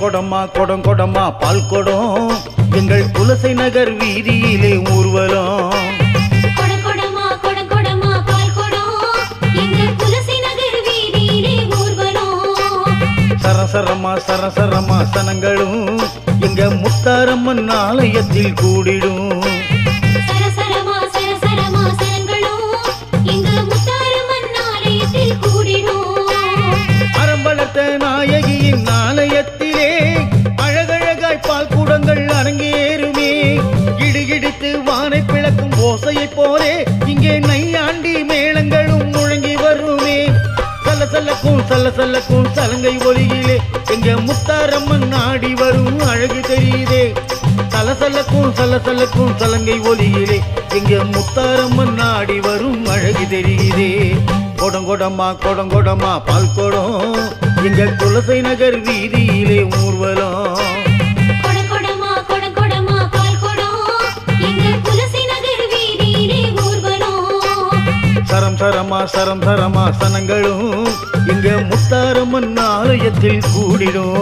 கொடமா பால் கொடம் எங்கள் குலசை நகர் வீதியிலே ஊர்வலம். சரசரமா சனங்களும் எங்க முத்தாரம்மன் ஆலயத்தில் கூடிடும். அரம்பலத்த நாயகியின் ஆலயத்திலே அழகழகாய் பால் கூடங்கள் அரங்கேறுமே. இடிகிடித்து வானை பிளக்கும் ஓசையை போலே இங்கே நையாண்டி மேளங்களும் முழங்கி வருமே. சல்லக்கும் சலங்கை ஒலியிலே எங்க முத்தாரம்மன் நாடி வரும் அழகு தெரியுதே. சல்லக்கும் சலங்கை ஒலியிலே எங்க முத்தாரம்மன் நாடி வரும் அழகு தெரியுதே. கொடங்கொடமா பால் கொடம் எங்க குலசை நகர் வீதியிலே ஊர்வலம். சரம் சரமா சனங்களும் எங்க முத்தாரம்மன் ஆலயத்தில் கூடிடும்.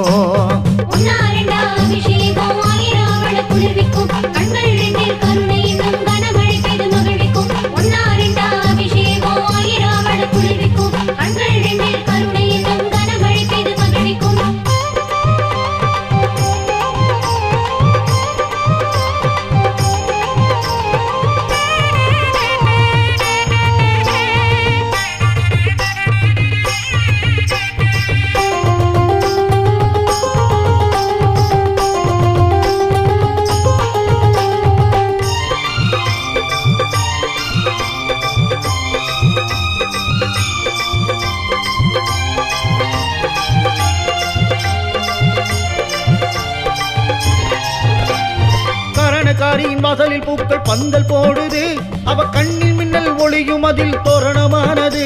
காரியின் வாசலில் பூக்கள் பந்தல் போடுது. அவ கண்ணில் மின்னல் ஒளியும் அதில் தோரணமானது.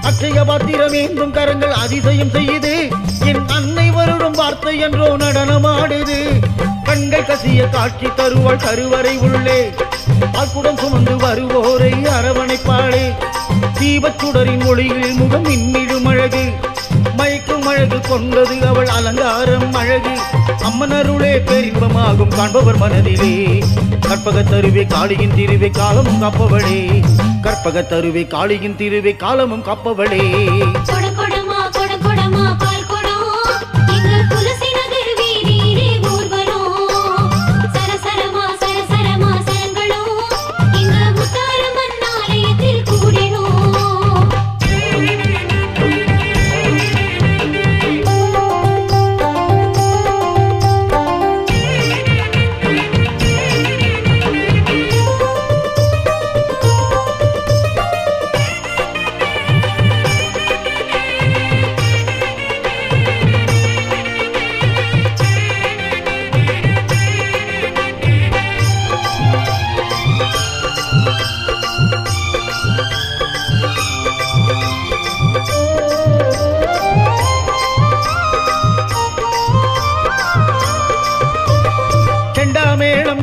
அச்சய பாத்திரமேந்தும் கரங்கள் அதிசயம் செய்யுது. என் அன்னை வருடும் வார்த்தை என்றோ நடனமாடுது. கண்கள் கசிய காட்சி தருவாள் கருவறை உள்ளே. பால்குடம் சுமந்து வருவோரை அரவணைப்பாளே. தீபச்சுடரின் ஒளியில் முகம் மின்னிடும் அழகு. மயக்கும் அழகு கொண்டது அவள் அலங்காரம் அழகு. அம்மனருளே பேரின்பமாகும் காண்பவர் மனதிலே. கற்பகத் தருவே காளியின் திருவே காலமும் காப்பவளே. கற்பகத் தருவே காளியின் திருவே காலமும் காப்பவளே.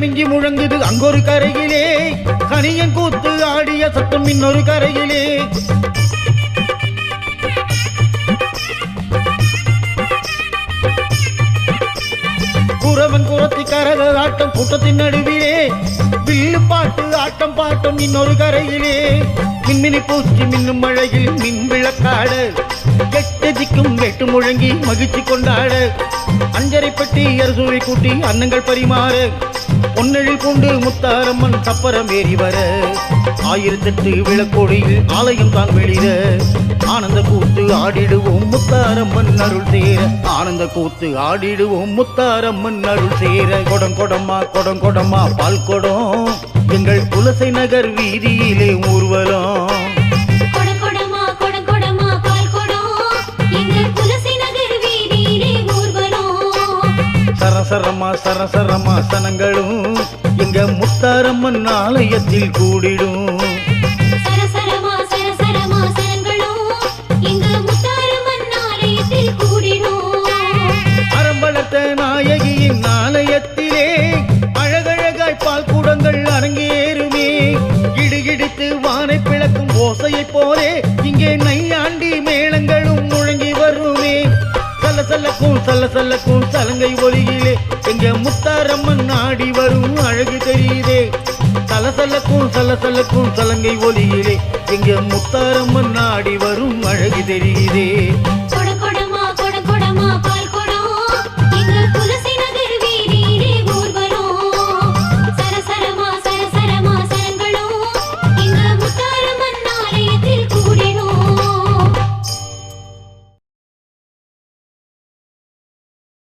மிஞ்சி முழங்குது அங்கொரு கரையிலே. கனியன் கூத்து ஆடிய சத்தம் இன்னொரு கரையிலே. குறவன் குரத்தி கரக ஆட்டம் கூட்டத்தின் நடுவிலே. வில்லு பாட்டு ஆட்டம் பாட்டம் இன்னொரு கரையிலே. மின்மினி பூச்சி மின்னும் மழையில் மின் விளக்காட. எட்டு திக்கும் வெட்டு முழங்கி மகிழ்ச்சி கொண்டாட. அஞ்சரை பெட்டி அரசுவை கூட்டி அன்னங்கள் பரிமாற. பொன்னெழில் கொண்டு முத்தாரம்மன் சப்பரம் ஏறி வர. 1008 விளக்கோடியில் ஆலயம் தான் வெளியிட. ஆனந்த கூத்து ஆடிடுவோம் முத்தாரம்மன் அருள் சேர. ஆனந்த கூத்து ஆடிடுவோம் முத்தாரம்மன் அருள் சேர. கொடங்கொடமா பால் கொடம் எங்கள் குலசை நகர் வீதியிலே ஊர்வலம். சரசரமா சனங்களும் எங்க முத்தாரம்மன் ஆலயத்தில் கூடிடும். அரம்பலத்த நாயகியின் ஆலயத்திலே அழகழகாய் பால் கூடங்கள் அரங்கேறுமே. இடிகிடித்து வானை பிளக்கும் ஓசை சல்லக்கும் சலங்கை ஒலியிலே எங்க முத்தாரம்மன் நாடி வரும் அழகு தெரியுதே. சல்லக்கும் சலங்கை ஒலியிலே எங்க முத்தாரம்மன் நாடி வரும் அழகு தெரியுதே.